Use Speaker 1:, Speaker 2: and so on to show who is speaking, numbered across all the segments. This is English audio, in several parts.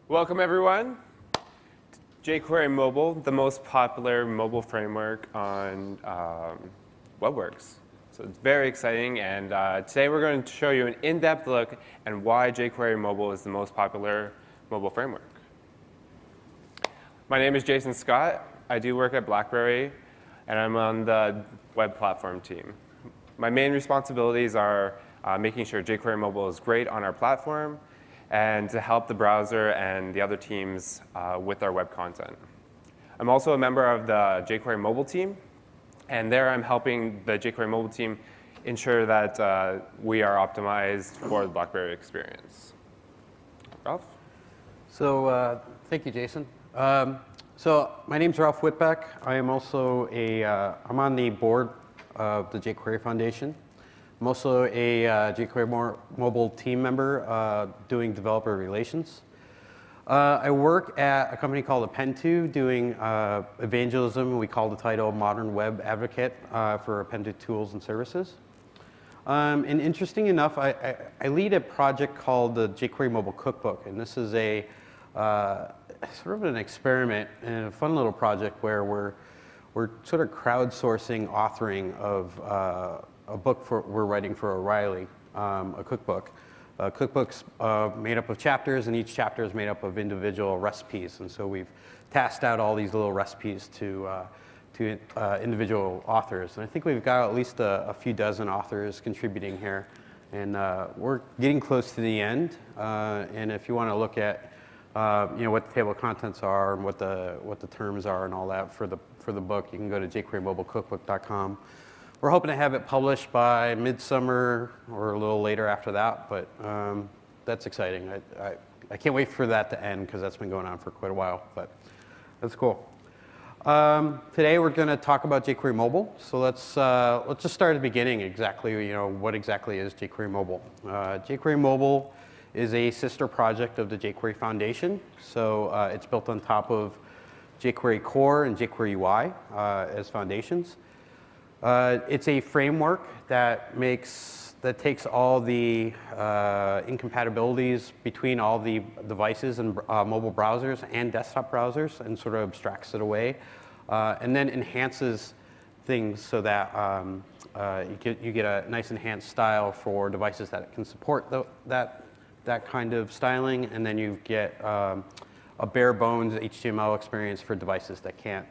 Speaker 1: Welcome, everyone. jQuery Mobile, the most popular mobile framework on WebWorks. So it's very exciting, and today we're going to show you an in-depth look at why jQuery Mobile is the most popular mobile framework. My name is Jason Scott. I do work at BlackBerry, and I'm on the web platform team. My main responsibilities are making sure jQuery Mobile is great on our platform, and to help the browser and the other teams with our web content. I'm also a member of the jQuery Mobile team, and there I'm helping the jQuery Mobile team ensure that we are optimized for the BlackBerry experience. Ralph?
Speaker 2: So thank you, Jason. So my name's Ralph Whitbeck. I am also I'm on the board of the jQuery Foundation. I'm also a jQuery Mobile team member doing developer relations. I work at a company called Append2 doing evangelism. We call the title Modern Web Advocate for Append2 tools and services. And interesting enough, I lead a project called the jQuery Mobile Cookbook. And this is a sort of an experiment and a fun little project where we're sort of crowdsourcing authoring of a book we're writing for O'Reilly, a cookbook. Cookbook's made up of chapters, and each chapter is made up of individual recipes. And so we've tasked out all these little recipes to individual authors. And I think we've got at least a few dozen authors contributing here. And we're getting close to the end. And if you want to look at what the table of contents are and what the terms are and all that for the book, you can go to jQueryMobileCookbook.com. We're hoping to have it published by midsummer or a little later after that, but that's exciting. I can't wait for that to end because that's been going on for quite a while, but that's cool. Today we're going to talk about jQuery Mobile. So let's just start at the beginning. Exactly, what exactly is jQuery Mobile? jQuery Mobile is a sister project of the jQuery Foundation. So it's built on top of jQuery Core and jQuery UI as foundations. It's a framework that takes all the incompatibilities between all the devices and mobile browsers and desktop browsers and sort of abstracts it away, and then enhances things so that you get a nice enhanced style for devices that can support that kind of styling, and then you get a bare bones HTML experience for devices that can't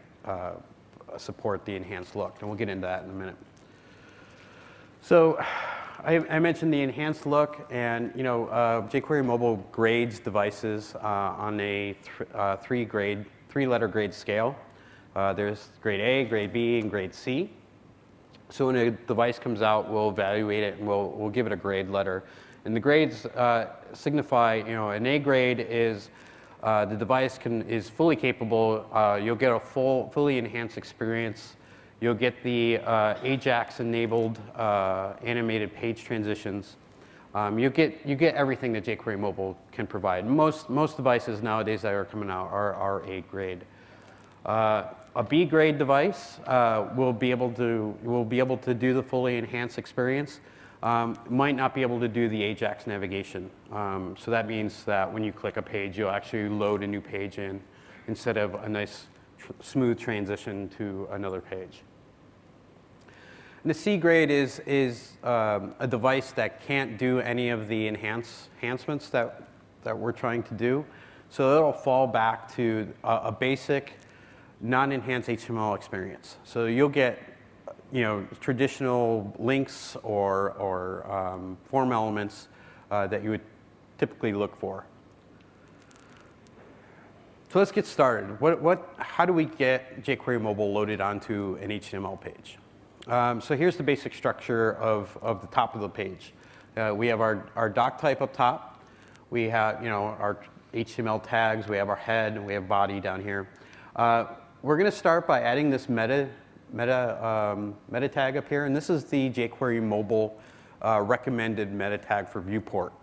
Speaker 2: support the enhanced look, and we'll get into that in a minute. So I mentioned the enhanced look, and jQuery Mobile grades devices on a three-letter grade scale. There's grade A, grade B, and grade C. So when a device comes out, we'll evaluate it and we'll give it a grade letter. And the grades signify, an A grade is the device is fully capable. You'll get a fully enhanced experience. You'll get the AJAX-enabled animated page transitions. You get everything that jQuery Mobile can provide. Most devices nowadays that are coming out are A grade. A B grade device will be able to do the fully enhanced experience. Might not be able to do the AJAX navigation. So that means that when you click a page, you'll actually load a new page in instead of a nice smooth transition to another page. And the C grade is a device that can't do any of the enhancements that we're trying to do. So it'll fall back to a basic non-enhanced HTML experience. So you'll get traditional links or form elements that you would typically look for. So let's get started. How do we get jQuery Mobile loaded onto an HTML page? So here's the basic structure of the top of the page. We have our doc type up top. We have our HTML tags. We have our head, and we have body down here. We're going to start by adding this meta tag up here, and this is the jQuery Mobile recommended meta tag for viewport.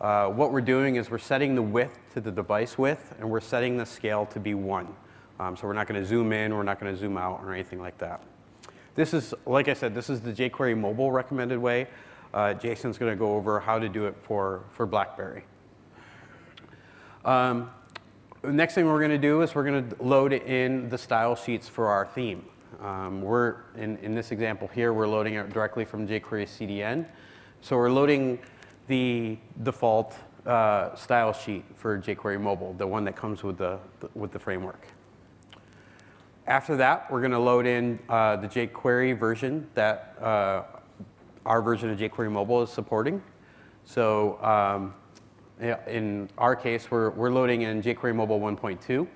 Speaker 2: What we're doing is we're setting the width to the device width, and we're setting the scale to be 1. So we're not going to zoom in, we're not going to zoom out, or anything like that. This is, like I said, this is the jQuery Mobile recommended way. Jason's going to go over how to do it for BlackBerry. The next thing we're going to do is we're going to load in the style sheets for our theme. We're in this example here, we're loading it directly from jQuery CDN. So we're loading the default style sheet for jQuery Mobile, the one that comes with the framework. After that, we're going to load in the jQuery version that our version of jQuery Mobile is supporting. So in our case, we're loading in jQuery Mobile 1.2.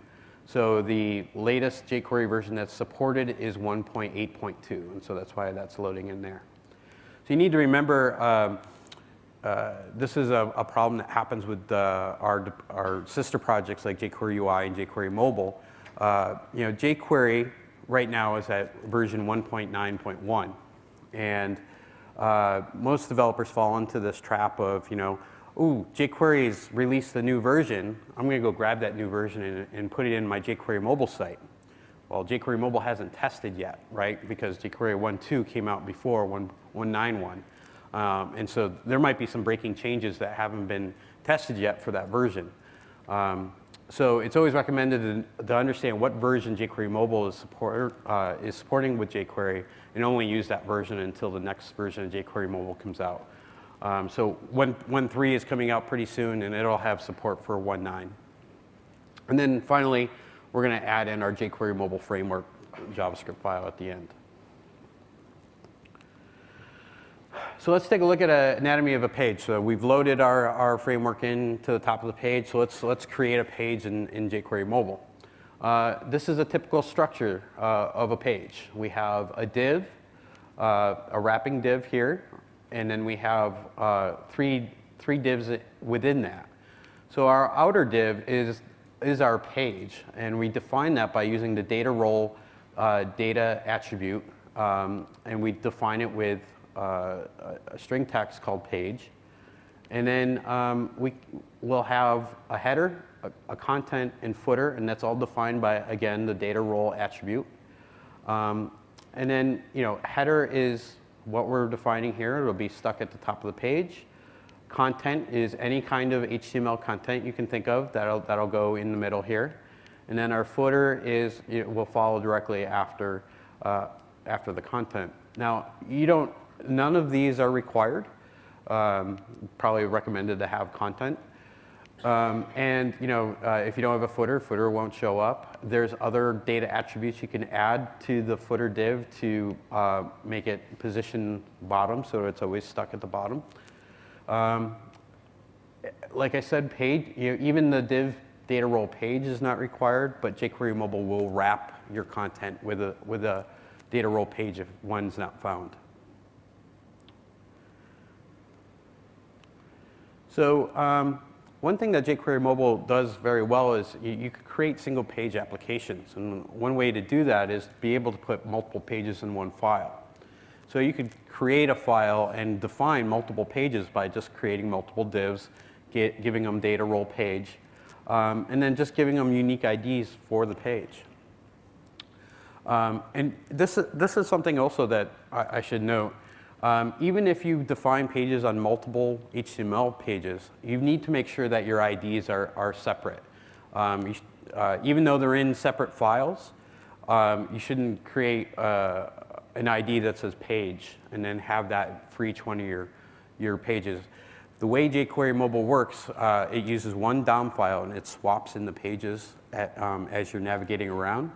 Speaker 2: So the latest jQuery version that's supported is 1.8.2, and so that's why that's loading in there. So you need to remember, this is a problem that happens with our sister projects like jQuery UI and jQuery Mobile. jQuery right now is at version 1.9.1, and most developers fall into this trap of, ooh, jQuery's released the new version. I'm going to go grab that new version and put it in my jQuery Mobile site. Well, jQuery Mobile hasn't tested yet, right? Because jQuery 1.2 came out before 1.9.1. And so there might be some breaking changes that haven't been tested yet for that version. So it's always recommended to understand what version jQuery Mobile is supporting with jQuery, and only use that version until the next version of jQuery Mobile comes out. So 1.3 is coming out pretty soon, and it'll have support for 1.9. And then finally, we're going to add in our jQuery Mobile Framework JavaScript file at the end. So let's take a look at an anatomy of a page. So we've loaded our framework into the top of the page. So let's create a page in jQuery Mobile. This is a typical structure of a page. We have a div, a wrapping div here, and then we have three divs within that. So our outer div is our page, and we define that by using the data role data attribute, and we define it with a string text called page. And then we'll have a header, a content, and footer, and that's all defined by, again, the data role attribute. And then, header is what we're defining here. It'll be stuck at the top of the page. Content is any kind of HTML content you can think of that'll go in the middle here. And then our footer will follow directly after the content. Now, none of these are required. Probably recommended to have content. And if you don't have a footer won't show up. There's other data attributes you can add to the footer div to make it position bottom, so it's always stuck at the bottom. Like I said, page, even the div data role page is not required, but jQuery Mobile will wrap your content with a data role page if one's not found. So one thing that jQuery Mobile does very well is you can create single page applications. And one way to do that is to be able to put multiple pages in one file. So you could create a file and define multiple pages by just creating multiple divs, giving them data role page, and then just giving them unique IDs for the page. And this is something also that I should note. Even if you define pages on multiple HTML pages, you need to make sure that your IDs are separate. Even though they're in separate files, you shouldn't create an ID that says page and then have that for each one of your pages. The way jQuery Mobile works, it uses one DOM file and it swaps in the pages as you're navigating around.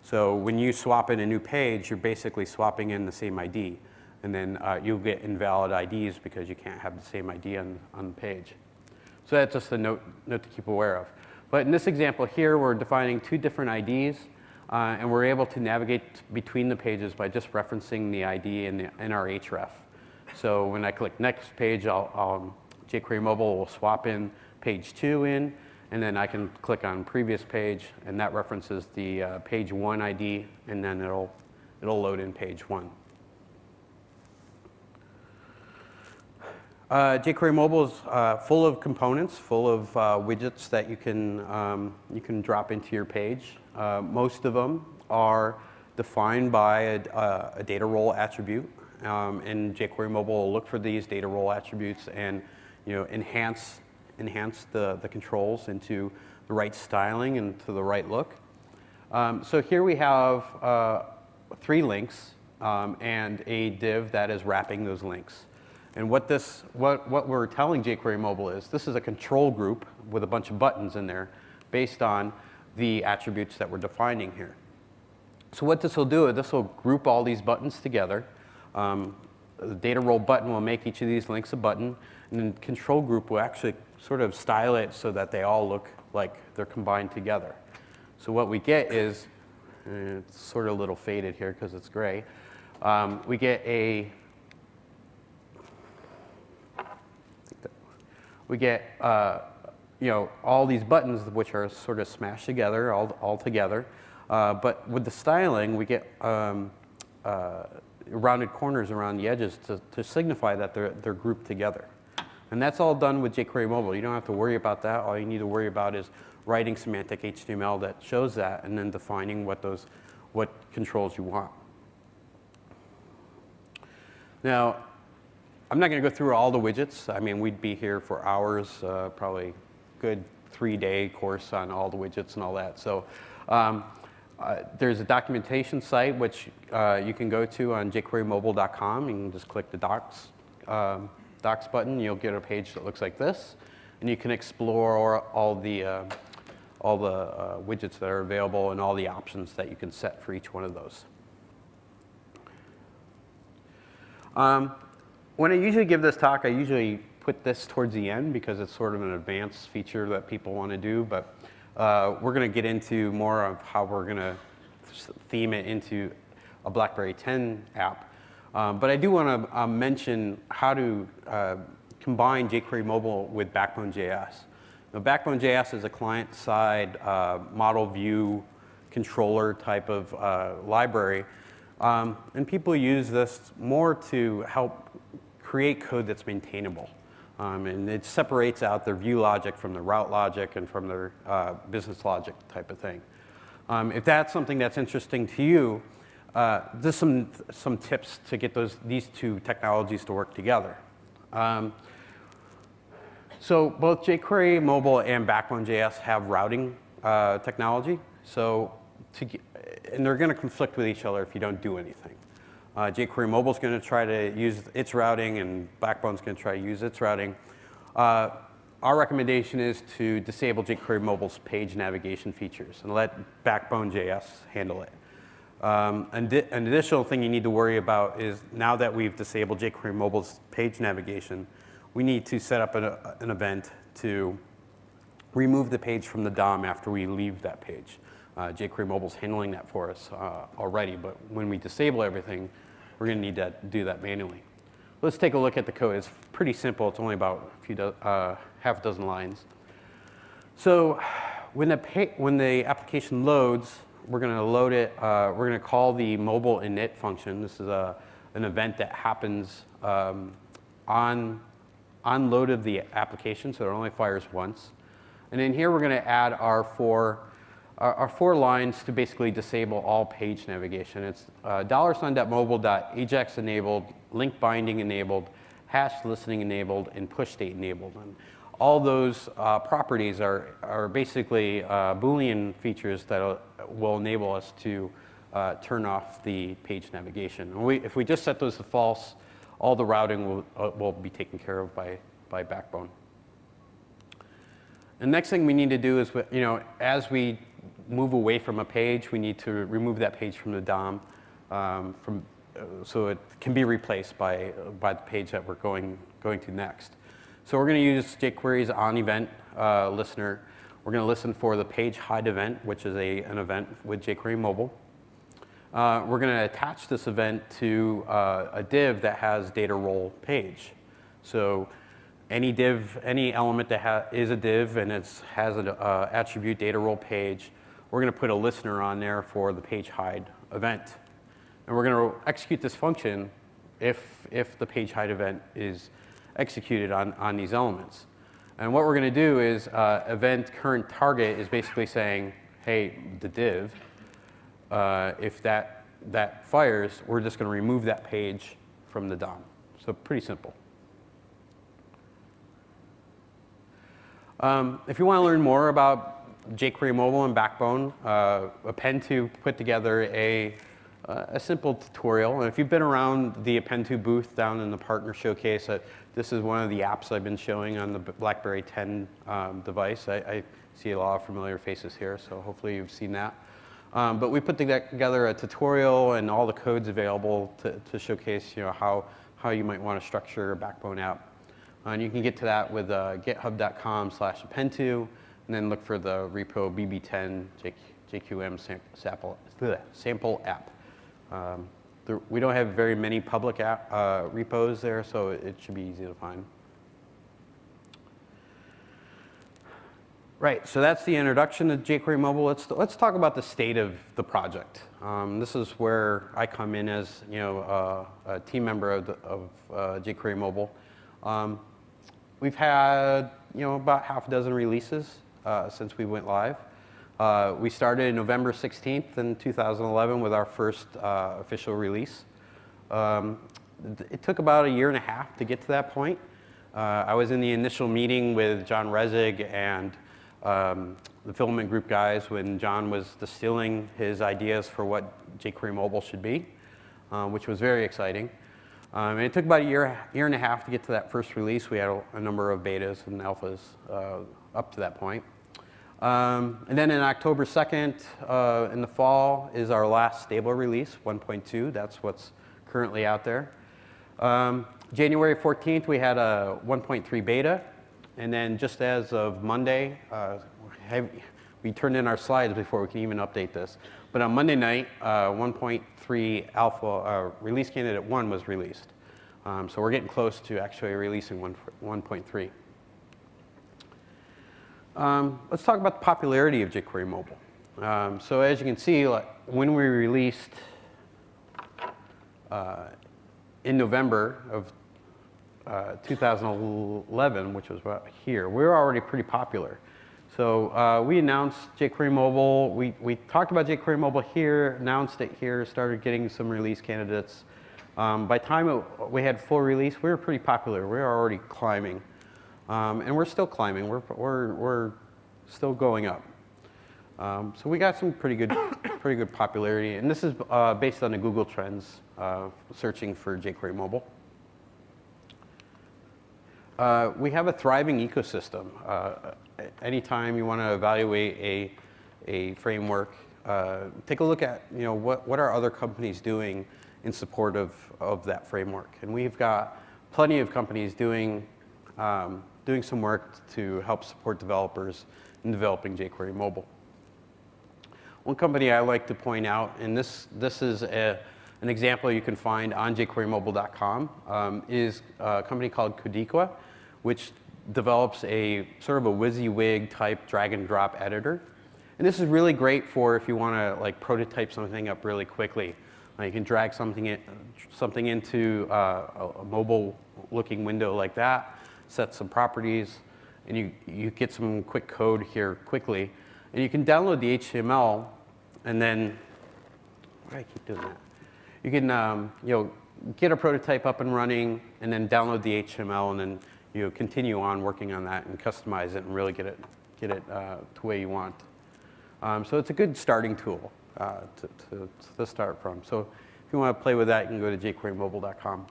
Speaker 2: So when you swap in a new page, you're basically swapping in the same ID. And then you'll get invalid IDs because you can't have the same ID on the page. So that's just a note to keep aware of. But in this example here, we're defining two different IDs, and we're able to navigate between the pages by just referencing the ID in our href. So when I click next page, jQuery Mobile will swap in page 2 in, and then I can click on previous page, and that references the page 1 ID, and then it'll load in page 1. jQuery Mobile is full of components, full of widgets that you can drop into your page. Most of them are defined by a data role attribute, and jQuery Mobile will look for these data role attributes and enhance enhance the controls into the right styling and to the right look. So here we have 3 links and a div that is wrapping those links. And what we're telling jQuery Mobile is this is a control group with a bunch of buttons in there based on the attributes that we're defining here. So what this will do is this will group all these buttons together. The data role button will make each of these links a button, and then control group will actually sort of style it so that they all look like they're combined together. So what we get is, it's sort of a little faded here because it's gray. We get all these buttons which are sort of smashed together, all together. But with the styling, we get rounded corners around the edges to signify that they're grouped together. And that's all done with jQuery Mobile. You don't have to worry about that. All you need to worry about is writing semantic HTML that shows that and then defining what controls you want. Now, I'm not going to go through all the widgets. I mean, we'd be here for hours, probably good 3-day course on all the widgets and all that. So there's a documentation site which you can go to on jQueryMobile.com. You can just click the docs button. You'll get a page that looks like this, and you can explore all the widgets that are available and all the options that you can set for each one of those. When I usually give this talk, I usually put this towards the end because it's sort of an advanced feature that people want to do. But we're going to get into more of how we're going to theme it into a BlackBerry 10 app. But I do want to mention how to combine jQuery Mobile with Backbone.js. Now, Backbone.js is a client-side model view controller type of library. And people use this more to help create code that's maintainable. And it separates out their view logic from the route logic and from their business logic type of thing. If that's something that's interesting to you, there's some tips to get these two technologies to work together. So both jQuery Mobile and Backbone.js have routing technology. And they're going to conflict with each other if you don't do anything. jQuery Mobile is going to try to use its routing, and Backbone's going to try to use its routing. Our recommendation is to disable jQuery Mobile's page navigation features and let Backbone.js handle it. An additional thing you need to worry about is now that we've disabled jQuery Mobile's page navigation, we need to set up an event to remove the page from the DOM after we leave that page. jQuery Mobile's handling that for us already, but when we disable everything, we're going to need to do that manually. Let's take a look at the code. It's pretty simple. It's only about half a dozen lines. So when the application loads, we're going to load it. We're going to call the mobile init function. This is an event that happens on load of the application, so it only fires once. And in here, we're going to add our four lines to basically disable all page navigation. It's $.mobile.ajax enabled, link binding enabled, hash listening enabled, and push state enabled. And all those properties are basically Boolean features that will enable us to turn off the page navigation. And if we just set those to false, all the routing will be taken care of by Backbone. The next thing we need to do is, as we move away from a page, we need to remove that page from the DOM so it can be replaced by the page that we're going to next. So we're going to use jQuery's onEvent listener. We're going to listen for the page hide event, which is an event with jQuery Mobile. We're going to attach this event to a div that has data role page. So any element that is a div and has an attribute data role page, we're going to put a listener on there for the page hide event. And we're going to execute this function if the page hide event is executed on these elements. And what we're going to do is event current target is basically saying, hey, the div, if that fires, we're just going to remove that page from the DOM. So pretty simple. If you want to learn more about jQuery Mobile and Backbone, Append2 put together a simple tutorial. And if you've been around the Append2 booth down in the partner showcase, this is one of the apps I've been showing on the BlackBerry 10 device. I see a lot of familiar faces here, so hopefully you've seen that. But we put together a tutorial and all the codes available to showcase how you might want to structure a Backbone app. And you can get to that with github.com/append2, and then look for the repo bb10 jqm sample app. We don't have very many public repos there, so it should be easy to find. Right, so that's the introduction to jQuery Mobile. Let's talk about the state of the project. This is where I come in as a team member of jQuery Mobile. We've had about half a dozen releases since we went live. We started November 16th in 2011 with our first official release. It took about a year and a half to get to that point. I was in the initial meeting with John Resig and the Filament Group guys when John was distilling his ideas for what jQuery Mobile should be, which was very exciting. And it took about a year and a half to get to that first release. We had a number of betas and alphas up to that point. And then in October 2nd, in the fall, is our last stable release, 1.2. That's what's currently out there. January 14th, we had a 1.3 beta. And then just as of Monday, we turned in our slides before we can even update this. But on Monday night, 1.3 alpha release candidate 1 was released. So we're getting close to actually releasing 1.3. Let's talk about the popularity of jQuery Mobile. So as you can see, when we released in November of 2011, which was here, we were already pretty popular. So we announced jQuery Mobile. We talked about jQuery Mobile here, announced it here, started getting some release candidates. By the time we had full release, we were pretty popular. We were already climbing. And we're still climbing. We're still going up. So we got some pretty good popularity. And this is based on the Google Trends, searching for jQuery Mobile. We have a thriving ecosystem. Anytime you want to evaluate a framework, take a look at what are other companies doing in support of that framework. And we've got plenty of companies doing some work to help support developers in developing jQuery Mobile. One company I like to point out, and this is an example you can find on jQueryMobile.com, is a company called Codiqua, which develops a sort of a WYSIWYG type drag and drop editor. And this is really great for if you want to prototype something up really quickly. You can drag something into a mobile-looking window like that, set some properties, and you get some quick code here quickly. And you can download the HTML, and then why do I keep doing that? You can get a prototype up and running, and then download the HTML, and then continue on working on that and customize it and really get it to where you want. So it's a good starting tool to start from. So if you want to play with that, you can go to jQueryMobile.com.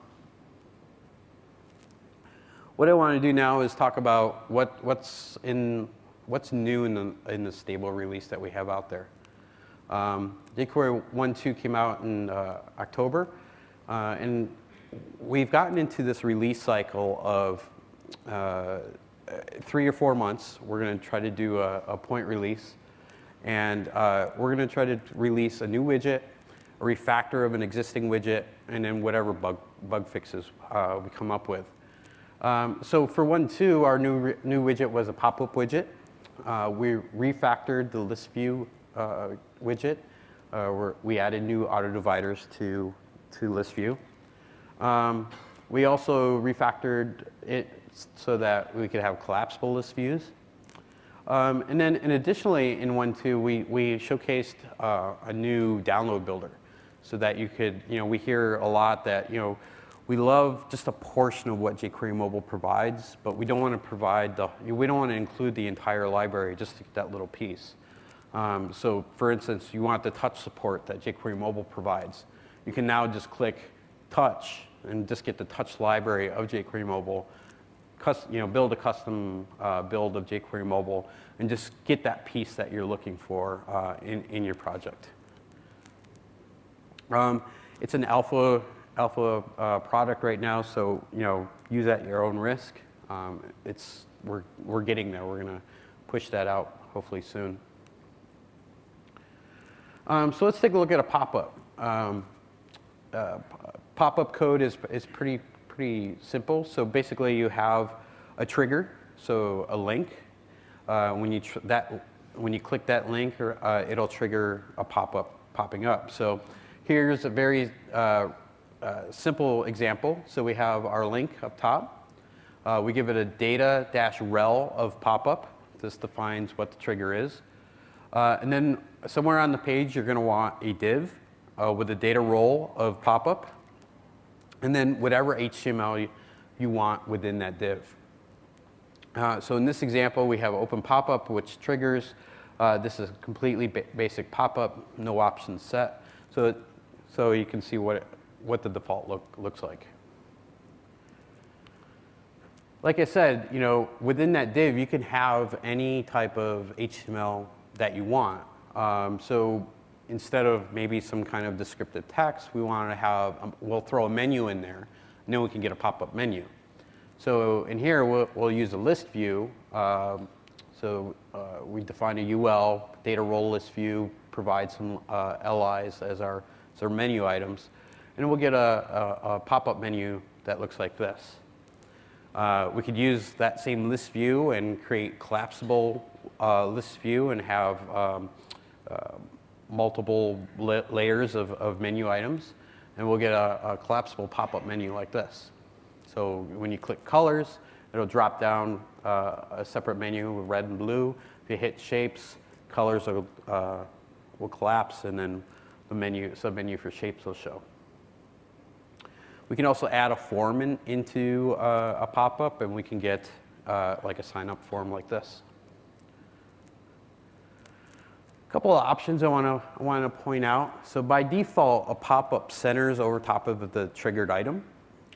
Speaker 2: What I want to do now is talk about what's new in the stable release that we have out there. jQuery 1.2 came out in October, and we've gotten into this release cycle of 3 or 4 months. We're going to try to do a point release, and we're going to try to release a new widget, a refactor of an existing widget, and then whatever bug fixes we come up with. So for 1.2, our new widget was a Popup widget. We refactored the list view widget. We added new auto dividers to list view. We also refactored it so that we could have collapsible list views. And then, additionally, in 1.2, we showcased a new download builder, so that you could, we hear a lot that, we love just a portion of what jQuery Mobile provides, but we don't want to we don't want to include the entire library, just that little piece. So for instance, you want the touch support that jQuery Mobile provides. You can now just click touch and just get the touch library of jQuery Mobile, build a custom build of jQuery Mobile, and just get that piece that you're looking for in your project. It's an alpha product right now, so use at your own risk. We're getting there. We're going to push that out hopefully soon. So let's take a look at a pop-up. Pop-up code is pretty simple. So basically, you have a trigger, so a link. When you click that link, it'll trigger a pop-up popping up. So here's a very simple example. So we have our link up top. We give it a data-rel of pop-up. This defines what the trigger is. And then somewhere on the page, you're going to want a div with a data role of pop-up, and then whatever HTML you want within that div. So in this example, we have open pop-up, which triggers. This is completely basic pop-up, no options set. So you can see what the default looks like. Like I said, within that div, you can have any type of HTML that you want. So instead of maybe some kind of descriptive text, we want to have, we'll throw a menu in there, and then we can get a pop-up menu. So in here, we'll use a list view. We define a UL, data role list view, provide some LIs as our menu items, and we'll get a pop-up menu that looks like this. We could use that same list view and create collapsible list view and have multiple layers of menu items, and we'll get a collapsible pop-up menu like this. So when you click colors, it'll drop down a separate menu with red and blue. If you hit shapes, colors will collapse, and then the submenu for shapes will show. We can also add a form into a pop-up, and we can get like a sign-up form like this. A couple of options I want to point out. So by default, a pop-up centers over top of the triggered item.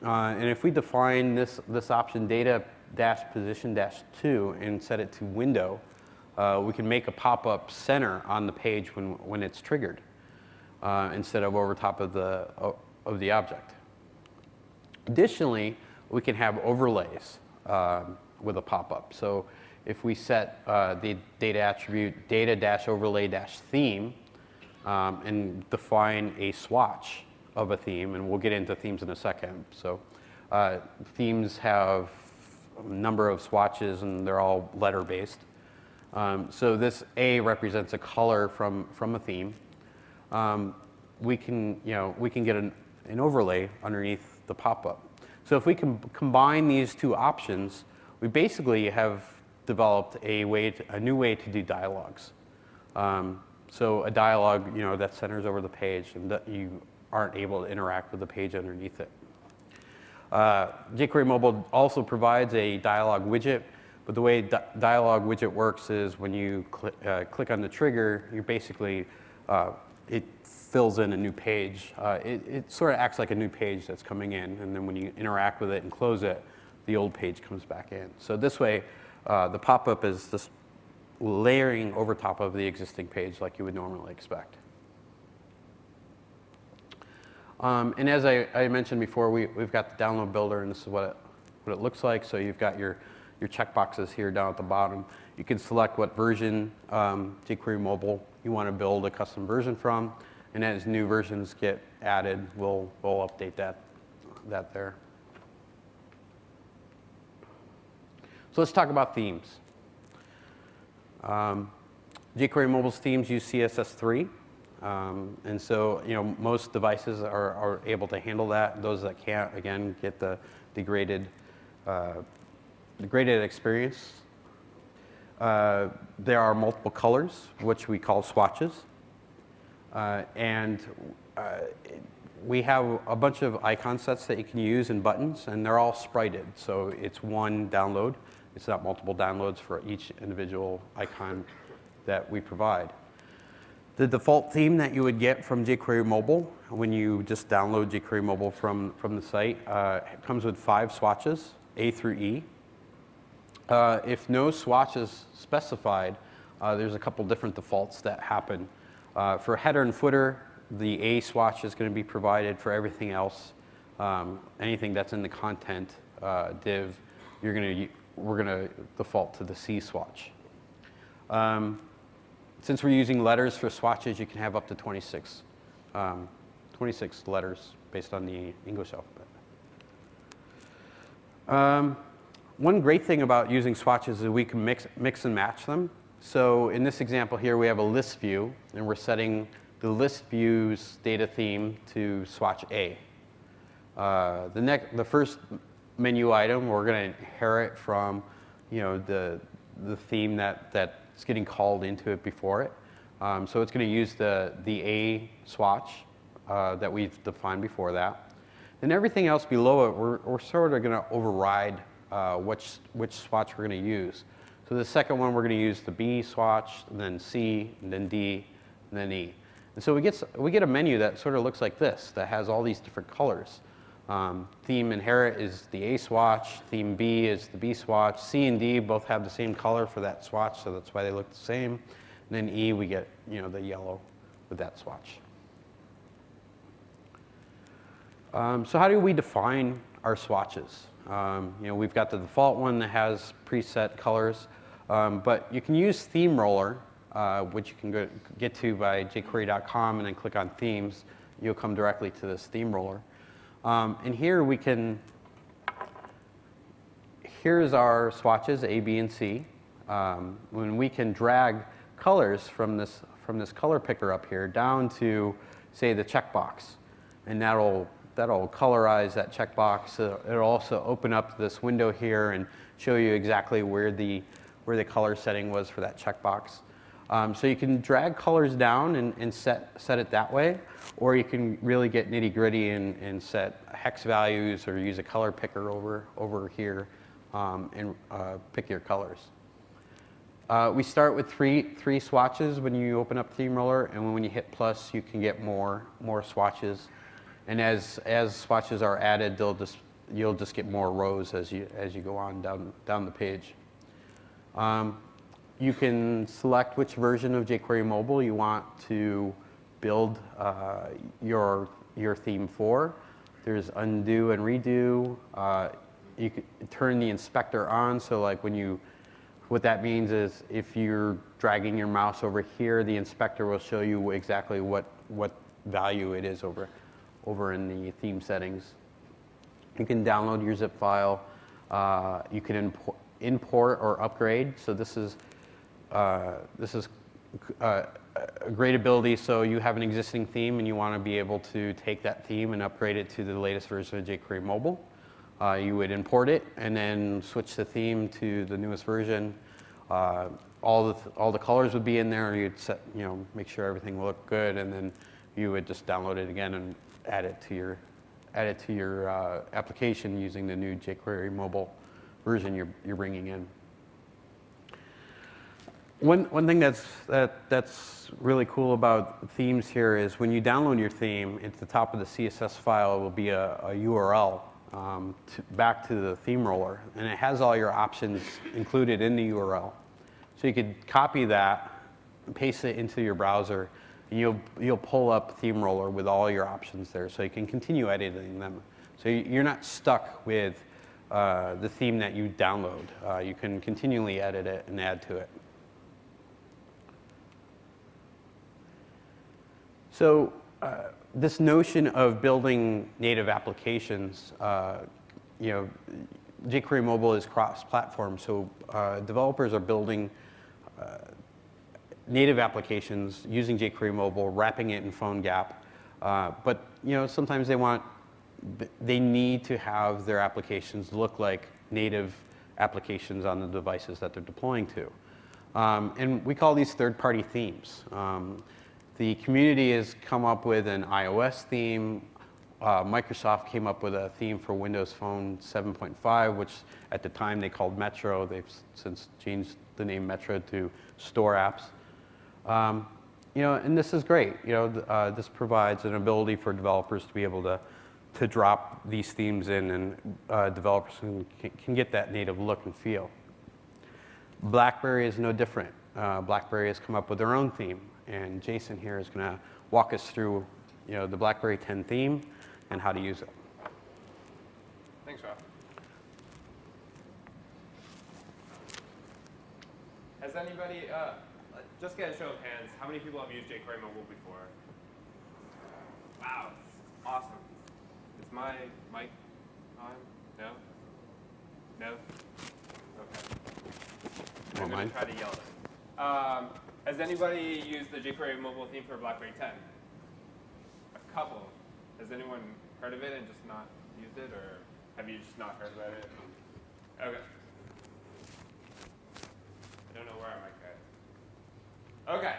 Speaker 2: And if we define this option data-position-2 and set it to window, we can make a pop-up center on the page when it's triggered instead of over top of the object. Additionally, we can have overlays with a pop-up. So if we set the data attribute data-overlay-theme and define a swatch of a theme, and we'll get into themes in a second. So themes have a number of swatches, and they're all letter-based. So this A represents a color from a theme. We can get an overlay underneath the pop-up. So if we can combine these two options, we basically have developed a new way to do dialogues. So a dialogue, that centers over the page, and that you aren't able to interact with the page underneath it. jQuery Mobile also provides a dialog widget, but the way dialog widget works is when you click on the trigger, you basically it fills in a new page. It sort of acts like a new page that's coming in, and then when you interact with it and close it, the old page comes back in. So this way, the pop-up is just layering over top of the existing page like you would normally expect. And as I mentioned before, we've got the download builder, and this is what it looks like. So you've got your checkboxes here down at the bottom. You can select what version jQuery Mobile you want to build a custom version from, and as new versions get added, we'll update that there. So let's talk about themes. jQuery Mobile's themes use CSS3. And so, most devices are able to handle that. Those that can't, again, get the degraded experience. There are multiple colors, which we call swatches. And we have a bunch of icon sets that you can use in buttons, and they're all sprited. So it's one download. It's not multiple downloads for each individual icon that we provide. The default theme that you would get from jQuery Mobile when you just download jQuery Mobile from the site comes with 5 swatches, A through E. If no swatch is specified, there's a couple different defaults that happen. For header and footer, the A swatch is going to be provided. For everything else, anything that's in the content div, we're going to default to the C swatch. Since we're using letters for swatches, you can have up to 26 letters based on the English alphabet. One great thing about using swatches is we can mix and match them. So in this example here, we have a list view, and we're setting the list view's data theme to swatch A. The first menu item, we're going to inherit from the theme that's getting called into it before it. So it's going to use the A swatch that we've defined before that. And everything else below it, we're sort of going to override which swatch we're going to use. So the second one, we're going to use the B swatch, and then C, and then D, and then E. And so we get a menu that sort of looks like this, that has all these different colors. Theme inherit is the A swatch, theme B is the B swatch, C and D both have the same color for that swatch, so that's why they look the same. And then E, we get the yellow with that swatch. So how do we define our swatches? We've got the default one that has preset colors, but you can use Theme Roller, which you can get to by jQuery.com and then click on Themes. You'll come directly to this Theme Roller. And here here's our swatches, A, B, and C. When we can drag colors from this color picker up here down to, say, the checkbox, and that'll colorize that checkbox. It'll also open up this window here and show you exactly where the color setting was for that checkbox. So you can drag colors down and set it that way, or you can really get nitty-gritty and set hex values or use a color picker over here and pick your colors. We start with three swatches when you open up Theme Roller, and when you hit plus, you can get more swatches. And as swatches are added, you'll just get more rows as you go on down the page. You can select which version of jQuery Mobile you want to build your theme for. There's undo and redo. You can turn the inspector on, so like what that means is if you're dragging your mouse over here, the inspector will show you exactly what value it is over in the theme settings. You can download your zip file. You can import or upgrade. So this is a great ability. So you have an existing theme and you want to be able to take that theme and upgrade it to the latest version of jQuery Mobile. You would import it and then switch the theme to the newest version. All the colors would be in there. You'd set, make sure everything looked good, and then you would just download it again and add it to your application using the new jQuery Mobile version you're bringing in. One thing that's really cool about themes here is when you download your theme, at the top of the CSS file will be a URL back to the theme roller, and it has all your options included in the URL. So you could copy that, paste it into your browser, and you'll pull up Theme Roller with all your options there, so you can continue editing them. So you're not stuck with the theme that you download. You can continually edit it and add to it. So this notion of building native applications, jQuery Mobile is cross-platform, so developers are building native applications using jQuery Mobile, wrapping it in PhoneGap. But sometimes they need to have their applications look like native applications on the devices that they're deploying to. And we call these third-party themes. The community has come up with an iOS theme. Microsoft came up with a theme for Windows Phone 7.5, which at the time they called Metro. They've since changed the name Metro to Store Apps. And this is great. This provides an ability for developers to be able to drop these themes in, and developers can get that native look and feel. BlackBerry is no different. BlackBerry has come up with their own theme, and Jason here is going to walk us through the BlackBerry 10 theme and how to use it.
Speaker 1: Thanks, Rob. Has anybody, just get a show of hands, how many people have used jQuery Mobile before? Wow, awesome. Is my mic on? No? No? Okay. I'm going to try to yell it. Has anybody used the jQuery Mobile theme for BlackBerry 10? A couple. Has anyone heard of it and just not used it, or have you just not heard about it? Okay. I don't know where our mic is. Okay.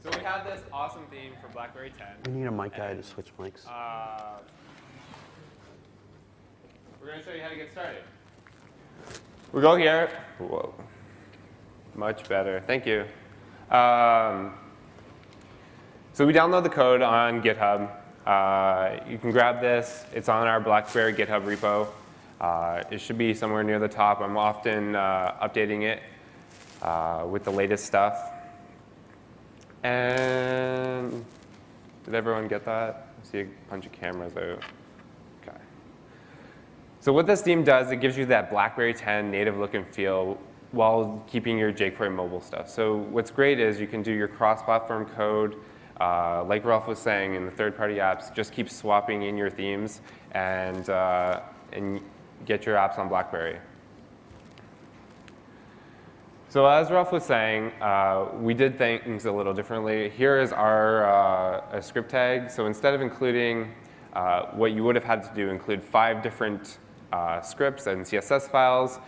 Speaker 1: So we have this awesome theme for BlackBerry 10.
Speaker 2: We need a mic guy to switch mics.
Speaker 1: We're going to show you how to get started. We go here. Whoa. Much better. Thank you. So we download the code on GitHub. You can grab this. It's on our BlackBerry GitHub repo. It should be somewhere near the top. I'm often updating it with the latest stuff. And did everyone get that? I see a bunch of cameras out. Okay. So what this theme does, it gives you that BlackBerry 10 native look and feel while keeping your jQuery mobile stuff. So what's great is you can do your cross-platform code. Like Ralph was saying, in the third-party apps, just keep swapping in your themes and get your apps on BlackBerry. So as Ralph was saying, we did things a little differently. Here is our a script tag. So instead of including what you would have had to do, include 5 different scripts and CSS files,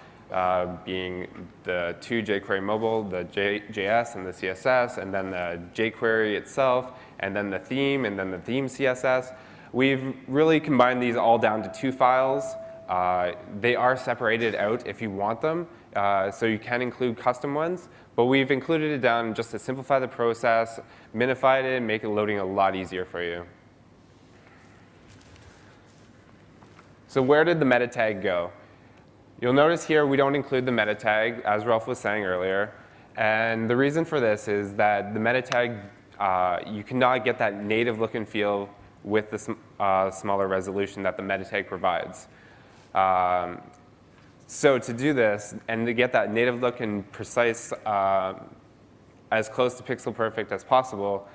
Speaker 1: being the 2 jQuery mobile, the JS and the CSS, and then the jQuery itself, and then the theme, and then the theme CSS. We've really combined these all down to 2 files. They are separated out if you want them, so you can include custom ones. But we've included it down just to simplify the process, minified it, and make it loading a lot easier for you. So where did the meta tag go? You'll notice here we don't include the meta tag, as Ralph was saying earlier. And the reason for this is that the meta tag, you cannot get that native look and feel with the smaller resolution that the meta tag provides. So to do this, and to get that native look and precise, as close to pixel perfect as possible,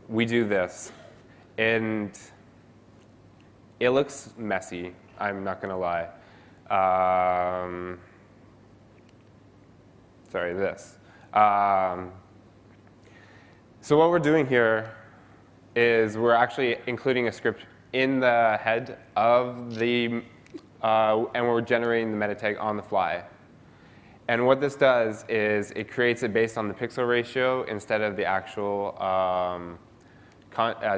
Speaker 1: we do this. And it looks messy, I'm not going to lie. Sorry, this. So what we're doing here is we're actually including a script in the head of the, and we're generating the meta tag on the fly. And what this does is it creates it based on the pixel ratio instead of the actual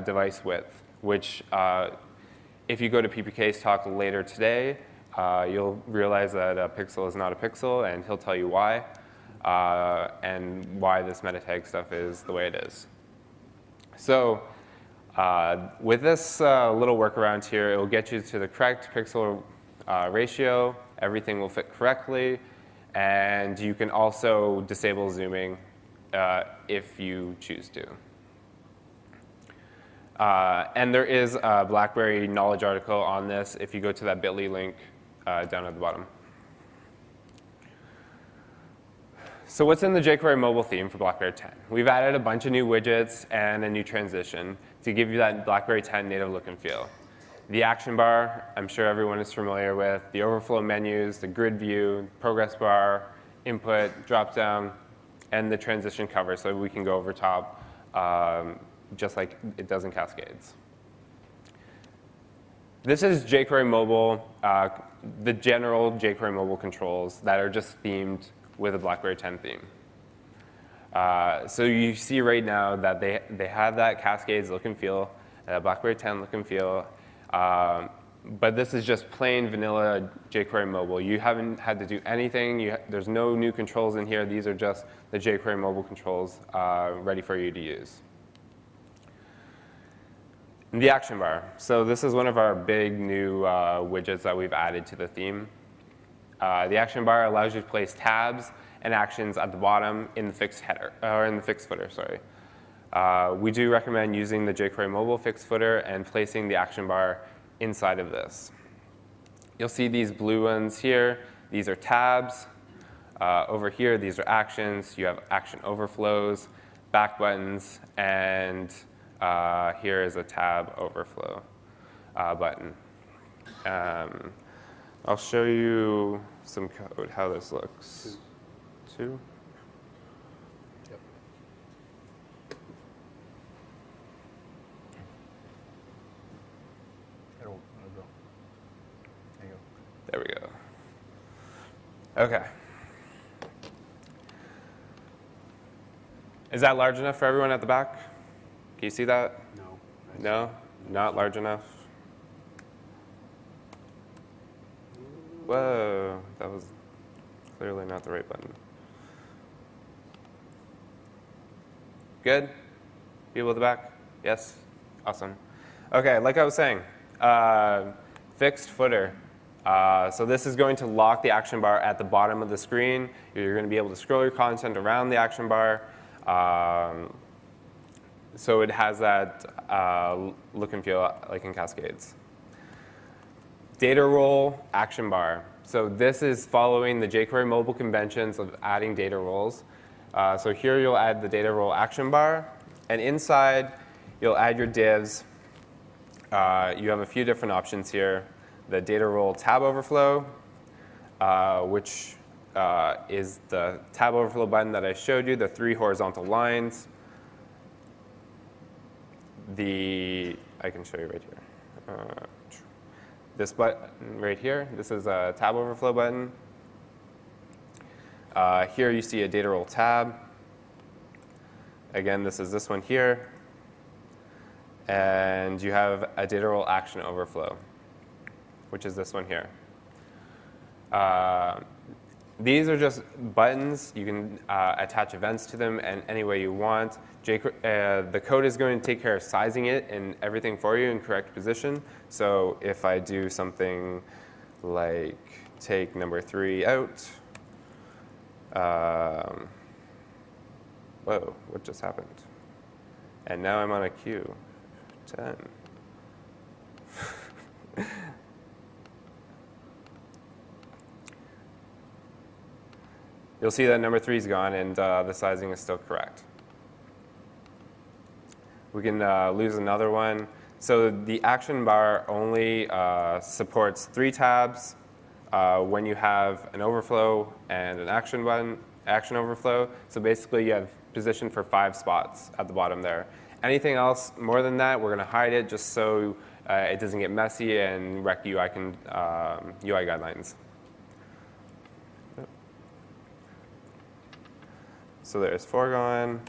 Speaker 1: device width, which if you go to PPK's talk later today, you'll realize that a pixel is not a pixel, and he'll tell you why, and why this meta tag stuff is the way it is. So with this little workaround here, it will get you to the correct pixel ratio. Everything will fit correctly. And you can also disable zooming if you choose to. And there is a BlackBerry knowledge article on this if you go to that bit.ly link down at the bottom. So what's in the jQuery mobile theme for BlackBerry 10? We've added a bunch of new widgets and a new transition to give you that BlackBerry 10 native look and feel. The action bar, I'm sure everyone is familiar with, the overflow menus, the grid view, progress bar, input, drop-down, and the transition cover so we can go over top just like it does in Cascades. This is jQuery mobile, the general jQuery mobile controls that are just themed with a BlackBerry 10 theme. So you see right now that they have that Cascades look and feel. BlackBerry 10 look and feel. But this is just plain vanilla jQuery mobile. You haven't had to do anything. There's no new controls in here. These are just the jQuery mobile controls ready for you to use. The action bar. So this is one of our big new widgets that we've added to the theme. The action bar allows you to place tabs and actions at the bottom in the fixed header, or in the fixed footer, sorry. We do recommend using the jQuery mobile fixed footer and placing the action bar inside of this. You'll see these blue ones here. These are tabs. Over here, these are actions. You have action overflows, back buttons, and here is a tab overflow button. I'll show you some code, how this looks. Two?
Speaker 2: Yep. It'll go. There you go.
Speaker 1: There we go. OK. Is that large enough for everyone at the back? Can you see that?
Speaker 2: No.
Speaker 1: No? Not large enough? Whoa, that was clearly not the right button. Good? People at the back? Yes? Awesome. OK, like I was saying, fixed footer. So this is going to lock the action bar at the bottom of the screen. You're going to be able to scroll your content around the action bar. So it has that look and feel like in Cascades. Data role action bar. So this is following the jQuery mobile conventions of adding data roles. So here you'll add the data role action bar. And inside, you'll add your divs. You have a few different options here. The data role tab overflow, which is the tab overflow button that I showed you, the 3 horizontal lines. I can show you right here. This button right here, this is a tab overflow button. Here you see a data role tab. Again, this is this one here. And you have a data role action overflow, which is this one here. These are just buttons. You can attach events to them in any way you want. The code is going to take care of sizing it and everything for you in correct position. So if I do something like take number 3 out, whoa, what just happened? And now I'm on a queue. 10. You'll see that number 3 is gone, and the sizing is still correct. We can lose another one. So the action bar only supports 3 tabs when you have an overflow and an action button, action overflow. So basically, you have position for 5 spots at the bottom there. Anything else more than that, we're going to hide it just so it doesn't get messy and wreck UI guidelines. So there's 4 gone,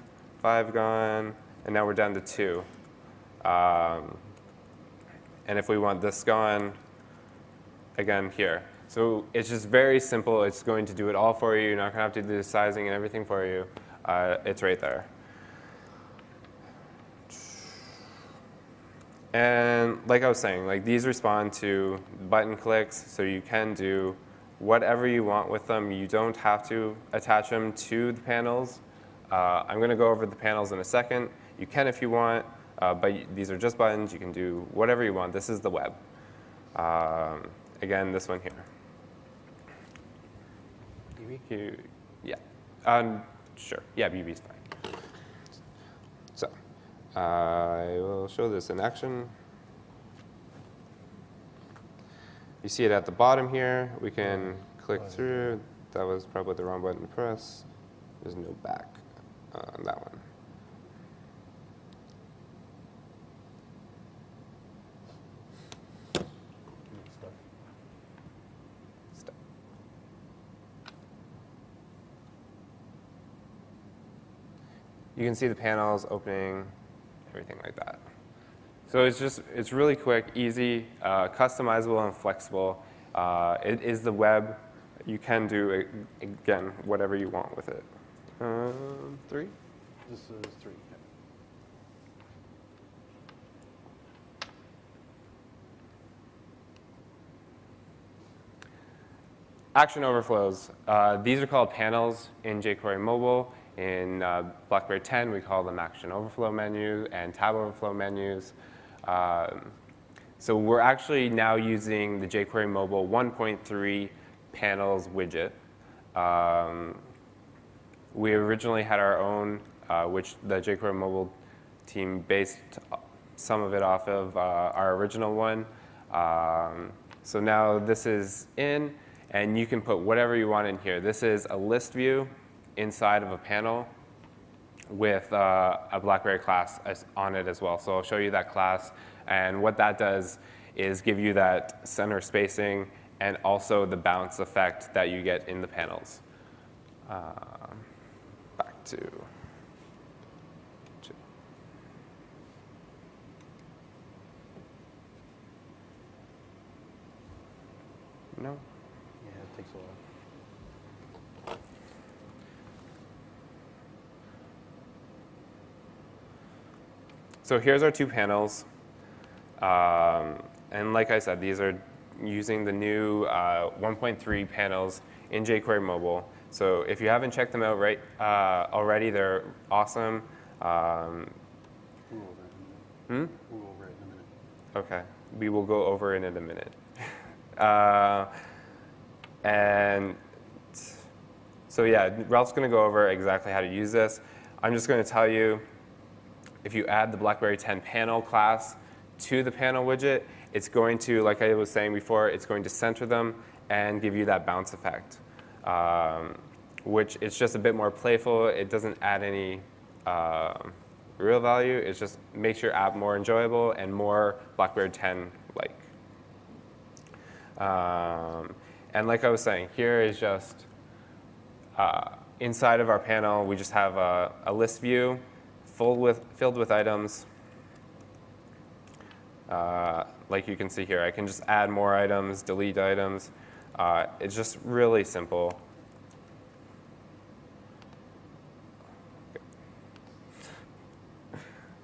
Speaker 1: 5 gone, and now we're down to 2. And if we want this gone, again here. So it's just very simple. It's going to do it all for you. You're not going to have to do the sizing and everything for you. It's right there. And like I was saying, like these respond to button clicks, so you can do whatever you want with them. You don't have to attach them to the panels. I'm going to go over the panels in a second. You can if you want, but these are just buttons. You can do whatever you want. This is the web. Again, this one here.
Speaker 2: BB?
Speaker 1: Yeah. Sure. Yeah, BB is fine. So I will show this in action. You see it at the bottom here. We can click through. That was probably the wrong button to press. There's no back on that one. Stuck. You can see the panels opening, everything like that. So it's really quick, easy, customizable, and flexible. It is the web. You can do, again, whatever you want with it. 3?
Speaker 2: This is 3.
Speaker 1: Action overflows. These are called panels in jQuery Mobile. In BlackBerry 10, we call them action overflow menus and tab overflow menus. So we're actually now using the jQuery Mobile 1.3 panels widget. We originally had our own, which the jQuery Mobile team based some of it off of our original one. So now this is in, and you can put whatever you want in here. This is a list view inside of a panel with a BlackBerry class on it as well. So I'll show you that class. And what that does is give you that center spacing and also the bounce effect that you get in the panels. Back to 2. No?
Speaker 2: Yeah, it takes a while.
Speaker 1: So here's our 2 panels. And like I said, these are using the new 1.3 panels in jQuery Mobile. So if you haven't checked them out already, they're awesome.
Speaker 2: We'll go over it in a minute. We'll go over it in a minute.
Speaker 1: OK. We will go over it in a minute. And so yeah, Ralph's going to go over exactly how to use this. I'm just going to tell you, if you add the BlackBerry 10 panel class to the panel widget, it's going to, like I was saying before, it's going to center them and give you that bounce effect, which it's just a bit more playful. It doesn't add any real value. It just makes your app more enjoyable and more BlackBerry 10-like. And like I was saying, here is just inside of our panel, we just have a list view filled with items. Like you can see here, I can just add more items, delete items. It's just really simple.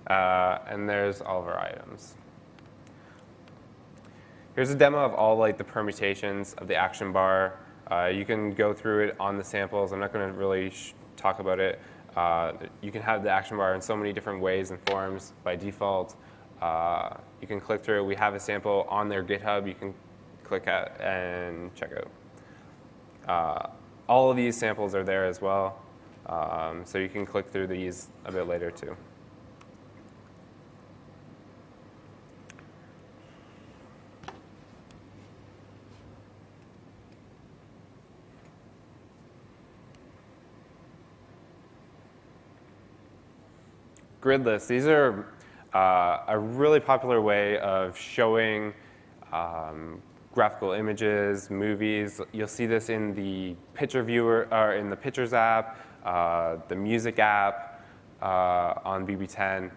Speaker 1: And there's all of our items. Here's a demo of all the permutations of the action bar. You can go through it on the samples. I'm not going to really talk about it. You can have the action bar in so many different ways and forms by default. You can click through it. We have a sample on their GitHub you can click at and check out. All of these samples are there as well. So you can click through these a bit later too. Grid lists. These are a really popular way of showing graphical images, movies. You'll see this in the picture viewer, or in the Pictures app, the Music app on BB10.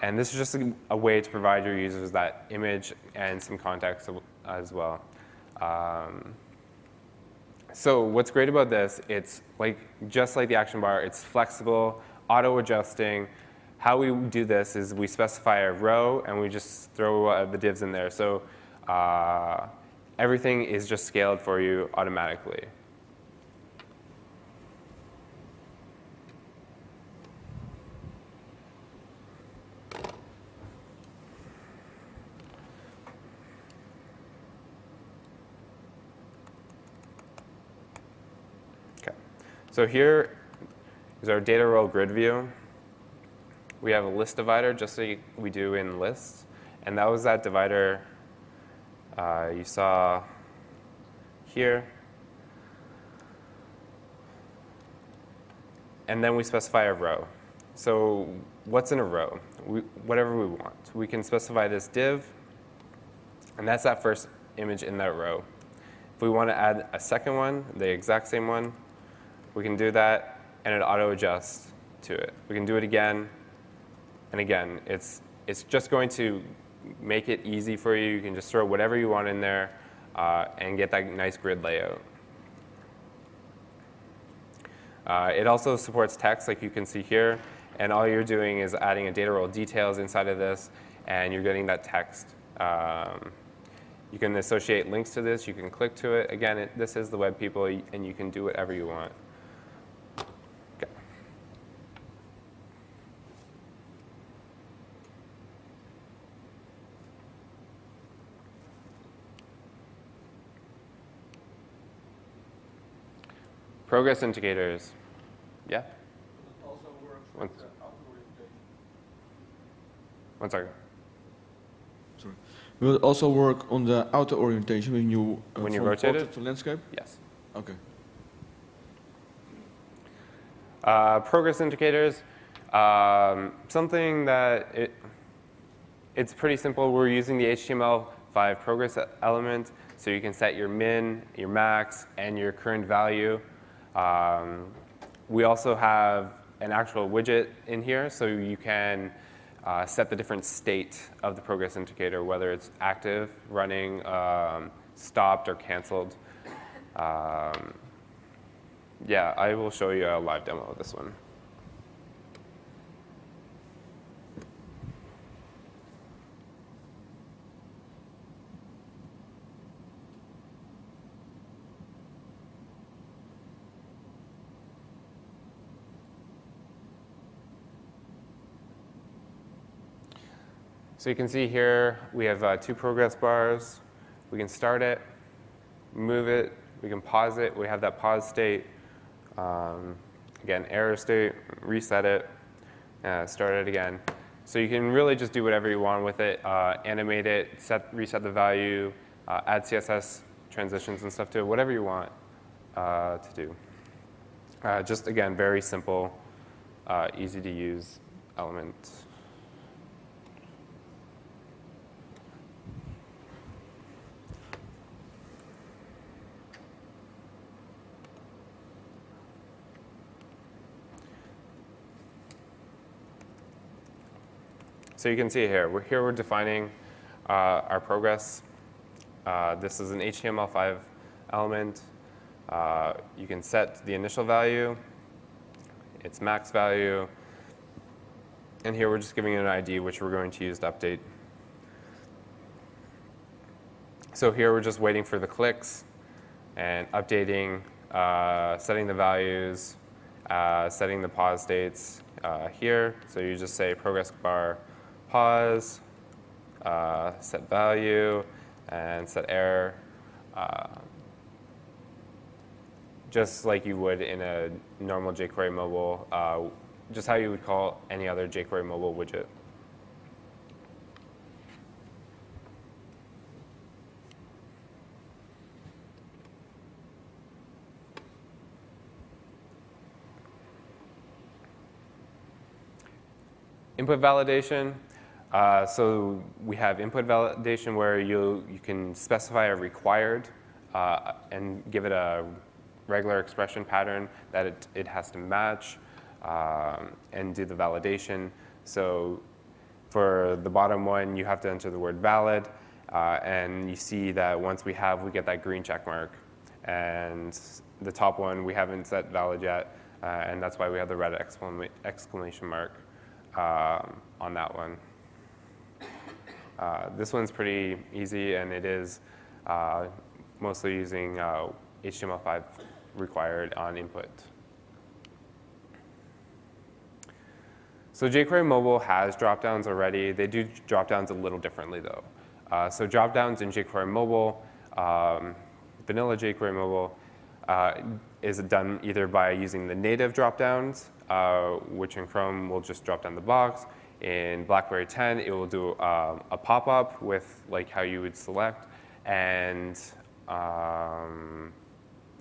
Speaker 1: And this is just a way to provide your users that image and some context as well. So what's great about this, it's just like the action bar, it's flexible, auto-adjusting. How we do this is we specify a row, and we just throw the divs in there. So everything is just scaled for you automatically. OK. So here is our data row grid view. We have a list divider, just like we do in lists. And that was that divider you saw here. And then we specify a row. So what's in a row? Whatever we want. We can specify this div, and that's that first image in that row. If we want to add a second one, the exact same one, we can do that, and it auto-adjusts to it. We can do it again. And again, it's just going to make it easy for you. You can just throw whatever you want in there and get that nice grid layout. It also supports text, like you can see here. And all you're doing is adding a data role details inside of this, and you're getting that text. You can associate links to this. You can click to it. Again, this is the web people, and you can do whatever you want. Okay. Progress indicators. Yeah?
Speaker 3: Also works
Speaker 1: One
Speaker 3: with auto orientation.
Speaker 1: One second.
Speaker 3: Sorry. Will it also work on the auto orientation when you
Speaker 1: When you
Speaker 3: from
Speaker 1: rotate
Speaker 3: portrait
Speaker 1: it?
Speaker 3: to landscape?
Speaker 1: Yes.
Speaker 3: Okay.
Speaker 1: Progress indicators, something that it's pretty simple. We're using the HTML5 progress element, so you can set your min, your max, and your current value. We also have an actual widget in here, so you can set the different state of the progress indicator, whether it's active, running, stopped, or canceled. Yeah, I will show you a live demo of this one. So you can see here we have 2 progress bars. We can start it, move it, we can pause it. We have that pause state. Again, error state, reset it, start it again. So you can really just do whatever you want with it, animate it, reset the value, add CSS transitions and stuff to it, whatever you want to do. Just, again, very simple, easy to use element. So you can see here we're defining our progress. This is an HTML5 element. You can set the initial value, its max value, and here we're just giving it an ID which we're going to use to update. So here we're just waiting for the clicks and updating, setting the values, setting the pause dates here. So you just say progress bar pause, set value, and set error, just like you would in a normal jQuery mobile, just how you would call any other jQuery mobile widget. Input validation. So we have input validation where you can specify a required and give it a regular expression pattern that it has to match and do the validation. So for the bottom one, you have to enter the word valid. And you see that once we get that green check mark. And the top one, we haven't set valid yet. And that's why we have the red exclamation mark on that one. This one's pretty easy, and it is mostly using HTML5 required on input. So jQuery Mobile has dropdowns already. They do dropdowns a little differently, though. So dropdowns in jQuery Mobile, vanilla jQuery Mobile, is done either by using the native dropdowns, which in Chrome will just drop down the box. In BlackBerry 10, it will do a pop-up with like how you would select, and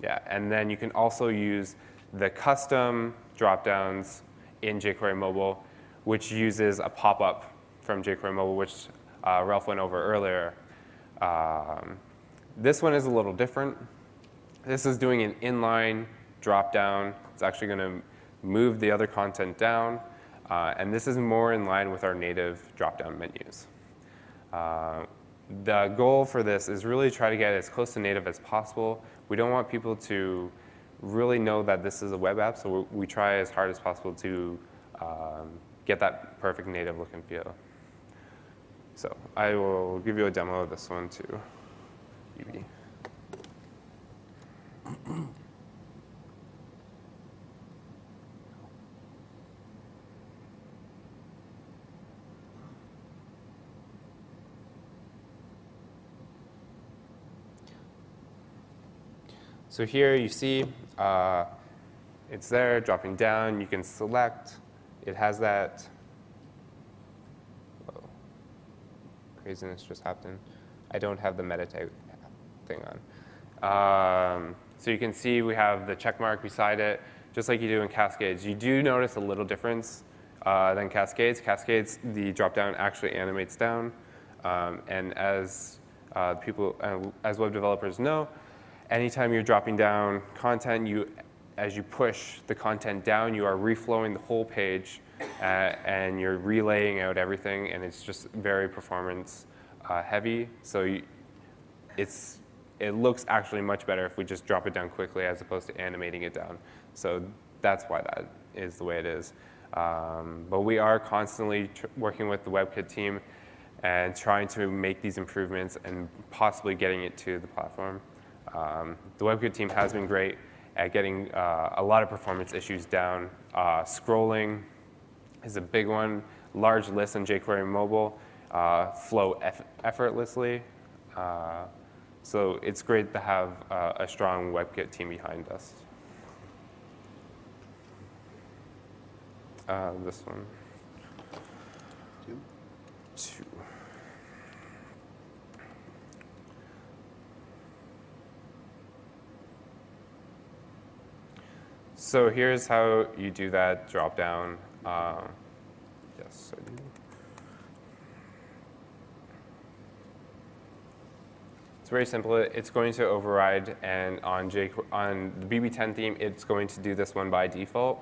Speaker 1: yeah, and then you can also use the custom dropdowns in jQuery Mobile, which uses a pop-up from jQuery Mobile, which Ralph went over earlier. This one is a little different. This is doing an inline dropdown. It's actually going to move the other content down. And this is more in line with our native drop-down menus. The goal for this is really try to get as close to native as possible. We don't want people to really know that this is a web app, so we try as hard as possible to get that perfect native look and feel. So I will give you a demo of this one too. UV. So here you see it's there, dropping down. You can select. It has that. Whoa, craziness just happened. I don't have the meta tag thing on. So you can see we have the check mark beside it, just like you do in Cascades. You do notice a little difference than Cascades. Cascades, the drop down actually animates down, and as as web developers know, anytime you're dropping down content, as you push the content down, you are reflowing the whole page, and you're relaying out everything, and it's just very performance heavy. So it looks actually much better if we just drop it down quickly as opposed to animating it down. So that's why that is the way it is. But we are constantly working with the WebKit team and trying to make these improvements and possibly getting it to the platform. The WebKit team has been great at getting a lot of performance issues down. Scrolling is a big one. Large lists on jQuery mobile flow effortlessly. So it's great to have a strong WebKit team behind us. This one. Two. So here's how you do that drop down. Yes, I do. It's very simple. It's going to override, and on the BB10 theme, it's going to do this one by default.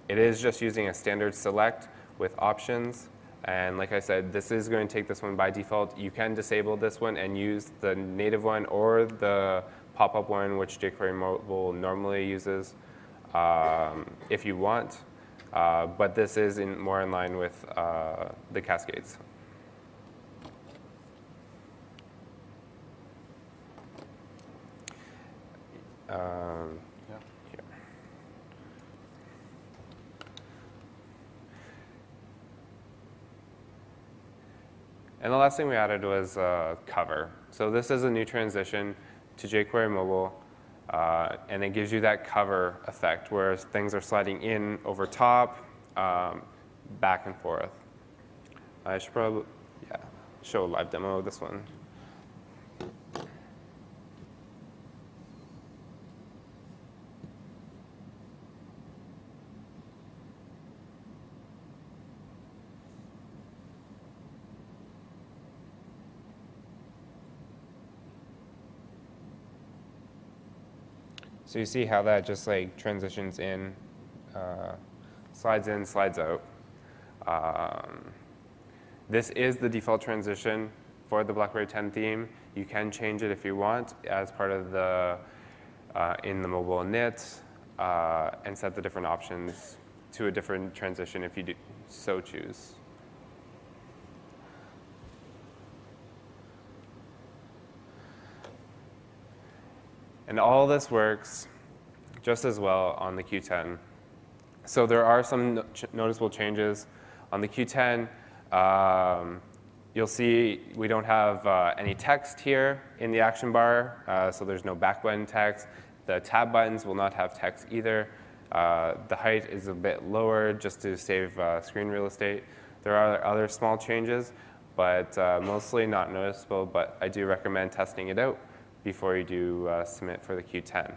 Speaker 1: It is just using a standard select with options. And like I said, this is going to take this one by default. You can disable this one and use the native one or the Popup one, which jQuery Mobile normally uses, if you want. But this is more in line with the Cascades. Here. And the last thing we added was cover. So this is a new transition to jQuery Mobile, and it gives you that cover effect where things are sliding in over top, back and forth. I should probably show a live demo of this one. So you see how that just like transitions in, slides in, slides out. This is the default transition for the BlackBerry 10 theme. You can change it if you want as part of the in the mobile init, and set the different options to a different transition if you so choose. And all this works just as well on the Q10. So there are some noticeable changes. On the Q10, you'll see we don't have any text here in the action bar, so there's no back button text. The tab buttons will not have text either. The height is a bit lower just to save screen real estate. There are other small changes, but mostly not noticeable, but I do recommend testing it out before you do submit for the Q10.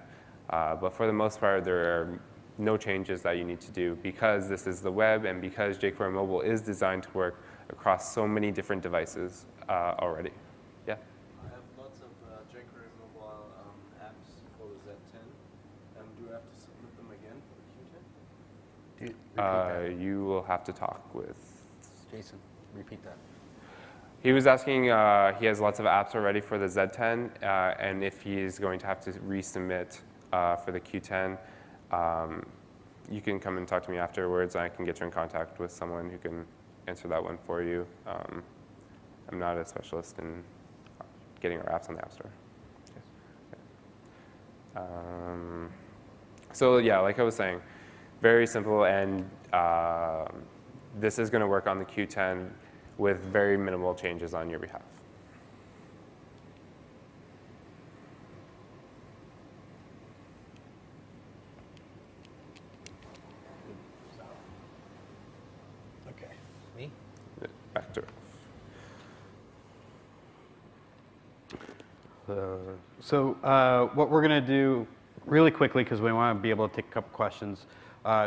Speaker 1: But for the most part, there are no changes that you need to do because this is the web and because jQuery Mobile is designed to work across so many different devices already. Yeah?
Speaker 4: I have lots of jQuery Mobile apps for the Z10. Do I have to submit them again for the Q10?
Speaker 1: You will have to talk with
Speaker 2: Jason, repeat that.
Speaker 1: He was asking, he has lots of apps already for the Z10, and if he's going to have to resubmit for the Q10, you can come and talk to me afterwards, and I can get you in contact with someone who can answer that one for you. I'm not a specialist in getting our apps on the App Store. So yeah, like I was saying, very simple, and this is going to work on the Q10 with very minimal changes on your behalf.
Speaker 2: Okay. Me?
Speaker 1: Back to
Speaker 2: what we're going to do really quickly, because we want to be able to take a couple questions,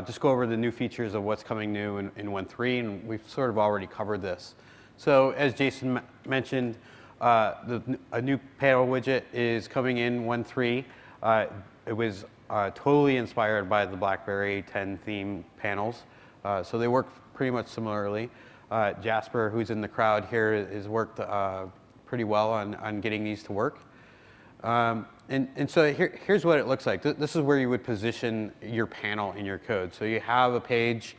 Speaker 2: just go over the new features of what's coming new in 1.3, and we've sort of already covered this. So as Jason mentioned, a new panel widget is coming in 1.3. It was totally inspired by the BlackBerry 10 theme panels, so they work pretty much similarly. Jasper, who's in the crowd here, has worked pretty well on getting these to work. And so here's what it looks like. This is where you would position your panel in your code. So you have a page,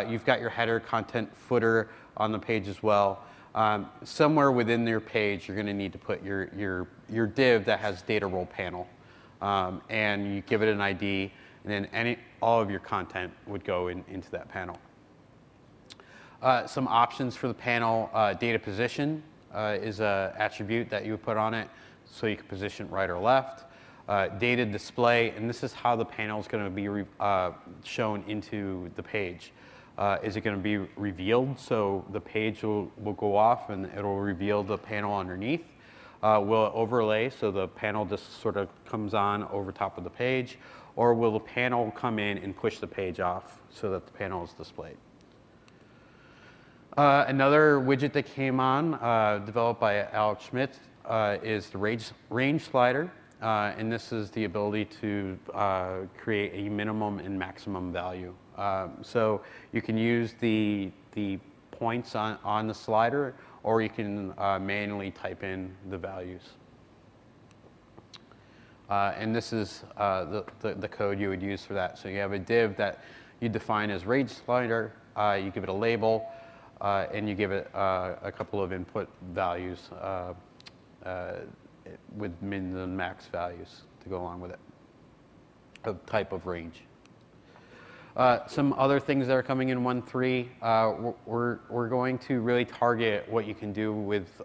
Speaker 2: you've got your header, content, footer on the page as well. Somewhere within your page, you're going to need to put your div that has data role panel. And you give it an ID, and then all of your content would go into that panel. Some options for the panel, data position is an attribute that you would put on it, so you can position right or left. Data display, and this is how the panel is going to be shown into the page. Is it going to be revealed, so the page will go off and it'll reveal the panel underneath? Will it overlay, so the panel just sort of comes on over top of the page? Or will the panel come in and push the page off so that the panel is displayed? Another widget that came on, developed by Alex Schmidt, is the range slider. And this is the ability to create a minimum and maximum value. So you can use the points on the slider, or you can manually type in the values. And this is the code you would use for that. So you have a div that you define as range slider, you give it a label, and you give it a couple of input values with min and max values to go along with it, a type of range. Some other things that are coming in 1.3, we're going to really target what you can do with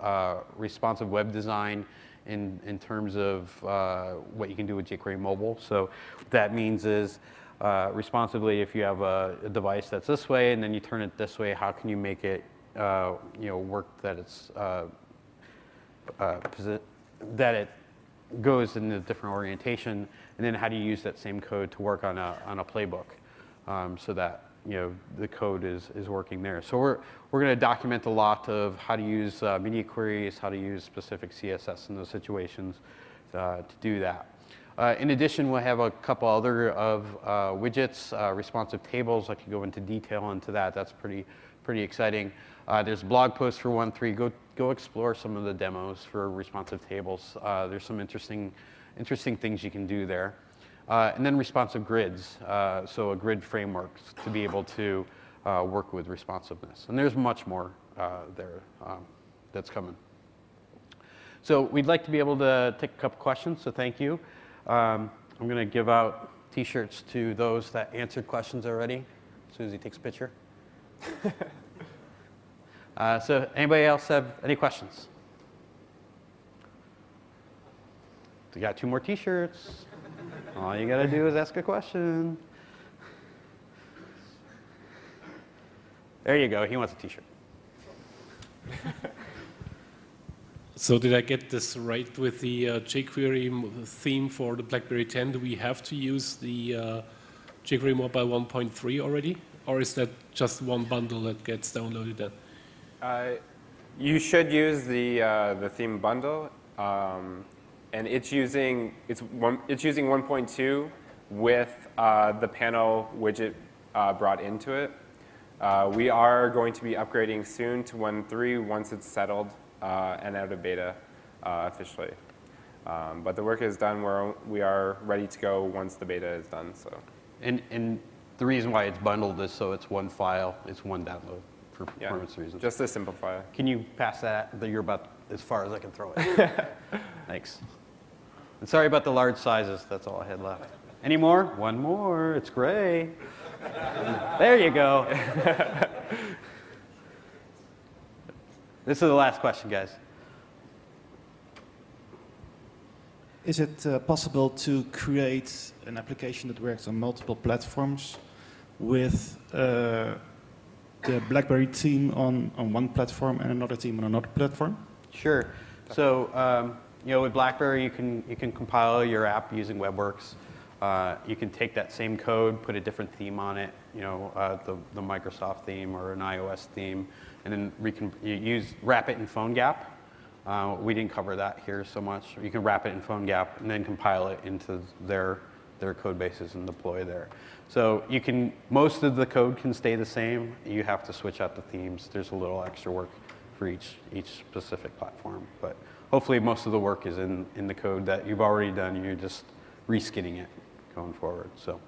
Speaker 2: responsive web design in terms of what you can do with jQuery mobile. So what that means is responsively, if you have a device that's this way and then you turn it this way, how can you make it work that it's that it goes in a different orientation, and then how do you use that same code to work on a playbook, so that the code is working there. So we're going to document a lot of how to use media queries, how to use specific CSS in those situations to do that. In addition, we'll have a couple other of widgets, responsive tables. I could go into detail into that. That's pretty exciting. There's a blog post for 1.3. Go explore some of the demos for responsive tables. There's some interesting things you can do there. And then responsive grids, so a grid framework to be able to work with responsiveness. And there's much more there that's coming. So we'd like to be able to take a couple questions, so thank you. I'm going to give out T-shirts to those that answered questions already. Susie takes a picture. So anybody else have any questions? We got 2 more T-shirts. All you got to do is ask a question. There you go. He wants a T-shirt.
Speaker 5: So did I get this right with the jQuery theme for the BlackBerry 10? Do we have to use the jQuery Mobile 1.3 already? Or is that just one bundle that gets downloaded then?
Speaker 1: You should use the theme bundle, and it's using 1.2 with the panel widget brought into it. We are going to be upgrading soon to 1.3 once it's settled and out of beta officially. But the work is done. We are ready to go once the beta is done. So.
Speaker 2: And the reason why it's bundled is so it's one file, it's one download for performance reasons.
Speaker 1: Just to simplify.
Speaker 2: Can you pass that? You're about as far as I can throw it. Thanks. And sorry about the large sizes. That's all I had left. Any more? One more. It's gray. There you go. This is the last question, guys.
Speaker 6: Is it possible to create an application that works on multiple platforms with the BlackBerry team on one platform and another team on another platform?
Speaker 2: Sure. So with BlackBerry, you can compile your app using WebWorks. You can take that same code, put a different theme on it, the Microsoft theme or an iOS theme, and then wrap it in PhoneGap. We didn't cover that here so much. You can wrap it in PhoneGap and then compile it into their code bases and deploy there. So most of the code can stay the same. You have to switch out the themes. There's a little extra work for each specific platform. But hopefully most of the work is in the code that you've already done. You're just reskinning it going forward. So